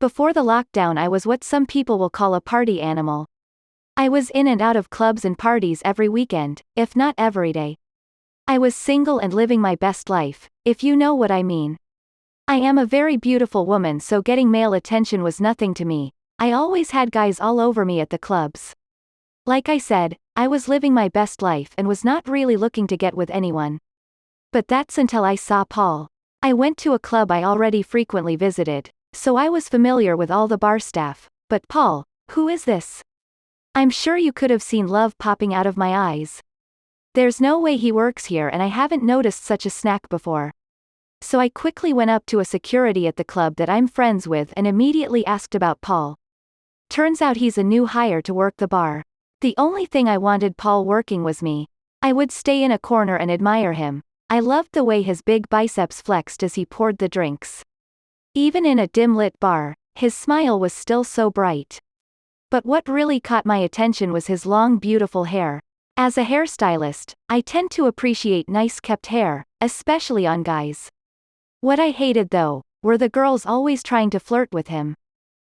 Before the lockdown, I was what some people will call a party animal. I was in and out of clubs and parties every weekend, if not every day. I was single and living my best life, if you know what I mean. I am a very beautiful woman, so getting male attention was nothing to me. I always had guys all over me at the clubs. Like I said, I was living my best life and was not really looking to get with anyone. But that's until I saw Paul. I went to a club I already frequently visited, so I was familiar with all the bar staff. But Paul, who is this? I'm sure you could have seen love popping out of my eyes. There's no way he works here, and I haven't noticed such a snack before. So I quickly went up to a security at the club that I'm friends with and immediately asked about Paul. Turns out he's a new hire to work the bar. The only thing I wanted Paul working was me. I would stay in a corner and admire him. I loved the way his big biceps flexed as he poured the drinks. Even in a dim-lit bar, his smile was still so bright. But what really caught my attention was his long, beautiful hair. As a hairstylist, I tend to appreciate nice-kept hair, especially on guys. What I hated, though, were the girls always trying to flirt with him.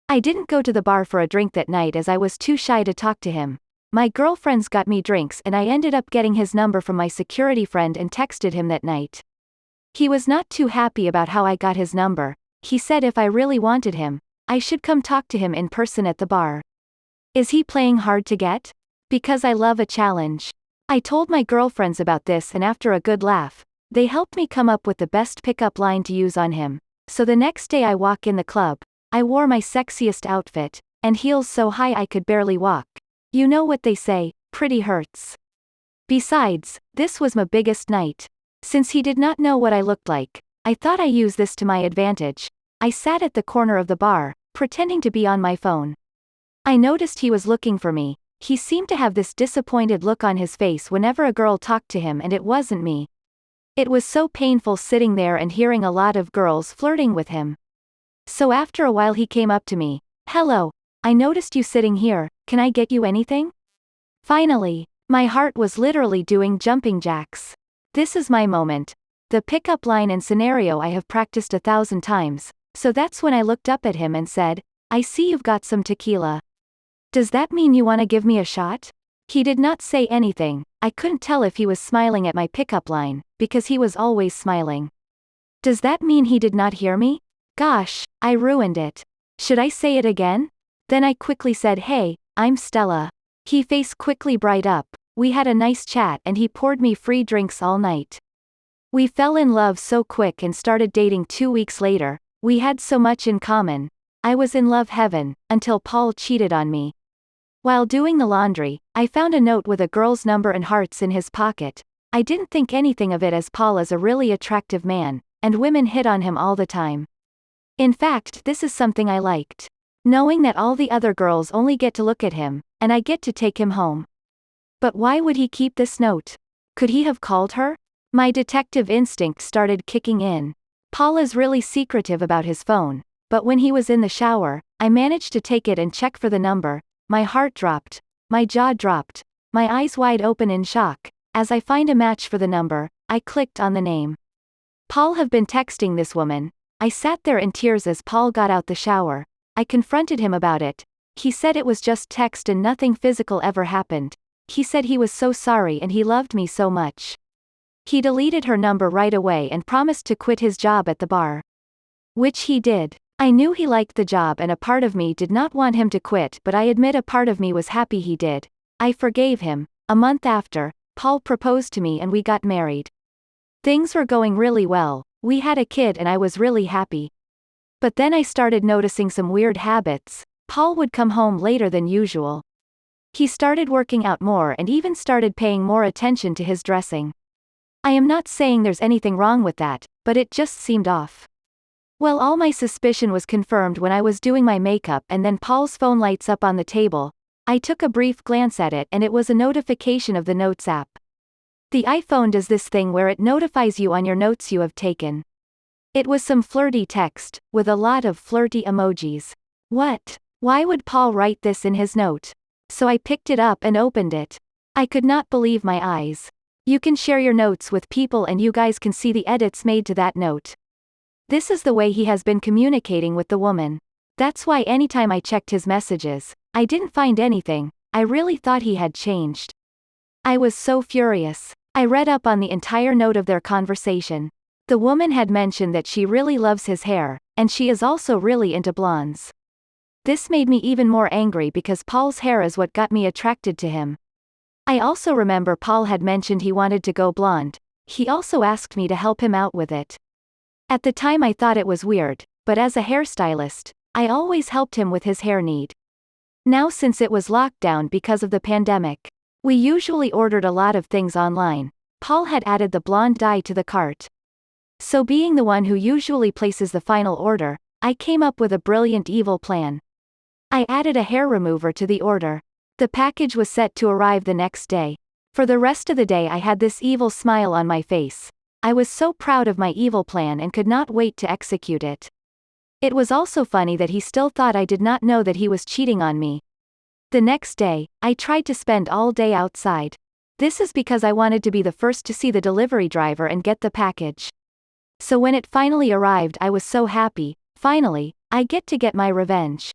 I didn't go to the bar for a drink that night as I was too shy to talk to him. My girlfriends got me drinks and I ended up getting his number from my security friend and texted him that night. He was not too happy about how I got his number. He said if I really wanted him, I should come talk to him in person at the bar. Is he playing hard to get? Because I love a challenge. I told my girlfriends about this, and after a good laugh, they helped me come up with the best pickup line to use on him. So the next day I walk in the club, I wore my sexiest outfit, and heels so high I could barely walk. You know what they say, pretty hurts. Besides, this was my biggest night. Since he did not know what I looked like, I thought I used this to my advantage. I sat at the corner of the bar, pretending to be on my phone. I noticed he was looking for me. He seemed to have this disappointed look on his face whenever a girl talked to him, and it wasn't me. It was so painful sitting there and hearing a lot of girls flirting with him. So after a while he came up to me. Hello, I noticed you sitting here, can I get you anything? Finally, my heart was literally doing jumping jacks. This is my moment. The pickup line and scenario I have practiced 1,000 times, so that's when I looked up at him and said, I see you've got some tequila. Does that mean you want to give me a shot? He did not say anything. I couldn't tell if he was smiling at my pickup line, because he was always smiling. Does that mean he did not hear me? Gosh, I ruined it. Should I say it again? Then I quickly said, hey, I'm Stella. He face quickly bright up. We had a nice chat and he poured me free drinks all night. We fell in love so quick and started dating 2 weeks later. We had so much in common. I was in love heaven, until Paul cheated on me. While doing the laundry, I found a note with a girl's number and hearts in his pocket. I didn't think anything of it as Paul is a really attractive man, and women hit on him all the time. In fact, this is something I liked. Knowing that all the other girls only get to look at him, and I get to take him home. But why would he keep this note? Could he have called her? My detective instinct started kicking in. Paul is really secretive about his phone, but when he was in the shower, I managed to take it and check for the number. My heart dropped, my jaw dropped, my eyes wide open in shock. As I find a match for the number, I clicked on the name. Paul have been texting this woman. I sat there in tears as Paul got out the shower. I confronted him about it. He said it was just text and nothing physical ever happened. He said he was so sorry and he loved me so much. He deleted her number right away and promised to quit his job at the bar. Which he did. I knew he liked the job and a part of me did not want him to quit, but I admit a part of me was happy he did. I forgave him. A month after, Paul proposed to me and we got married. Things were going really well. We had a kid and I was really happy. But then I started noticing some weird habits. Paul would come home later than usual. He started working out more and even started paying more attention to his dressing. I am not saying there's anything wrong with that, but it just seemed off. Well, all my suspicion was confirmed when I was doing my makeup and then Paul's phone lights up on the table. I took a brief glance at it and it was a notification of the Notes app. The iPhone does this thing where it notifies you on your notes you have taken. It was some flirty text, with a lot of flirty emojis. What? Why would Paul write this in his note? So I picked it up and opened it. I could not believe my eyes. You can share your notes with people and you guys can see the edits made to that note. This is the way he has been communicating with the woman. That's why anytime I checked his messages, I didn't find anything. I really thought he had changed. I was so furious. I read up on the entire note of their conversation. The woman had mentioned that she really loves his hair, and she is also really into blondes. This made me even more angry because Paul's hair is what got me attracted to him. I also remember Paul had mentioned he wanted to go blonde. He also asked me to help him out with it. At the time I thought it was weird, but as a hairstylist, I always helped him with his hair need. Now since it was locked down because of the pandemic, we usually ordered a lot of things online. Paul had added the blonde dye to the cart. So being the one who usually places the final order, I came up with a brilliant evil plan. I added a hair remover to the order. The package was set to arrive the next day. For the rest of the day I had this evil smile on my face. I was so proud of my evil plan and could not wait to execute it. It was also funny that he still thought I did not know that he was cheating on me. The next day, I tried to spend all day outside. This is because I wanted to be the first to see the delivery driver and get the package. So when it finally arrived I was so happy. Finally, I get my revenge.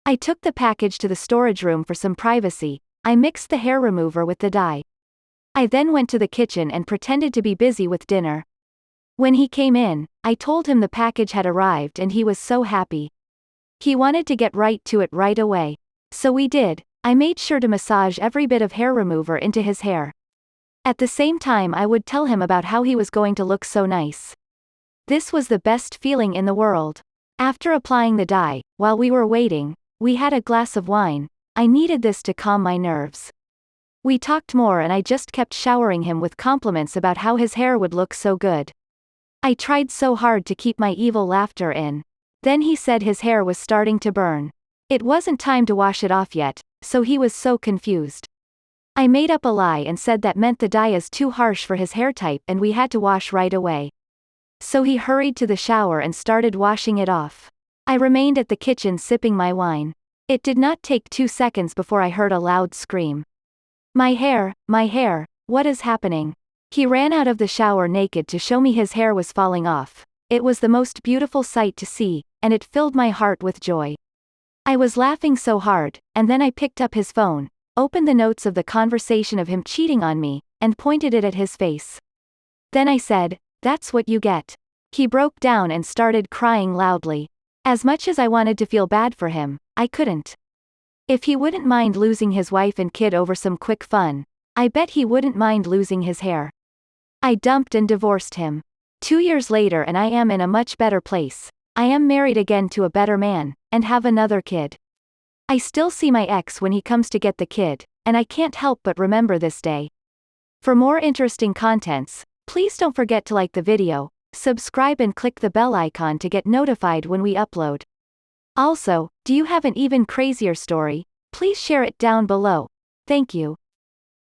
I took the package to the storage room for some privacy. I mixed the hair remover with the dye. I then went to the kitchen and pretended to be busy with dinner. When he came in, I told him the package had arrived and he was so happy. He wanted to get right to it right away. So we did. I made sure to massage every bit of hair remover into his hair. At the same time I would tell him about how he was going to look so nice. This was the best feeling in the world. After applying the dye, while we were waiting, we had a glass of wine. I needed this to calm my nerves. We talked more and I just kept showering him with compliments about how his hair would look so good. I tried so hard to keep my evil laughter in. Then he said his hair was starting to burn. It wasn't time to wash it off yet, so he was so confused. I made up a lie and said that meant the dye is too harsh for his hair type and we had to wash right away. So he hurried to the shower and started washing it off. I remained at the kitchen sipping my wine. It did not take 2 seconds before I heard a loud scream. My hair, what is happening? He ran out of the shower naked to show me his hair was falling off. It was the most beautiful sight to see, and it filled my heart with joy. I was laughing so hard, and then I picked up his phone, opened the notes of the conversation of him cheating on me, and pointed it at his face. Then I said, "That's what you get." He broke down and started crying loudly. As much as I wanted to feel bad for him, I couldn't. If he wouldn't mind losing his wife and kid over some quick fun, I bet he wouldn't mind losing his hair. I dumped and divorced him. 2 years later and I am in a much better place. I am married again to a better man, and have another kid. I still see my ex when he comes to get the kid, and I can't help but remember this day. For more interesting contents, please don't forget to like the video, subscribe and click the bell icon to get notified when we upload. Also, do you have an even crazier story? Please share it down below. Thank you.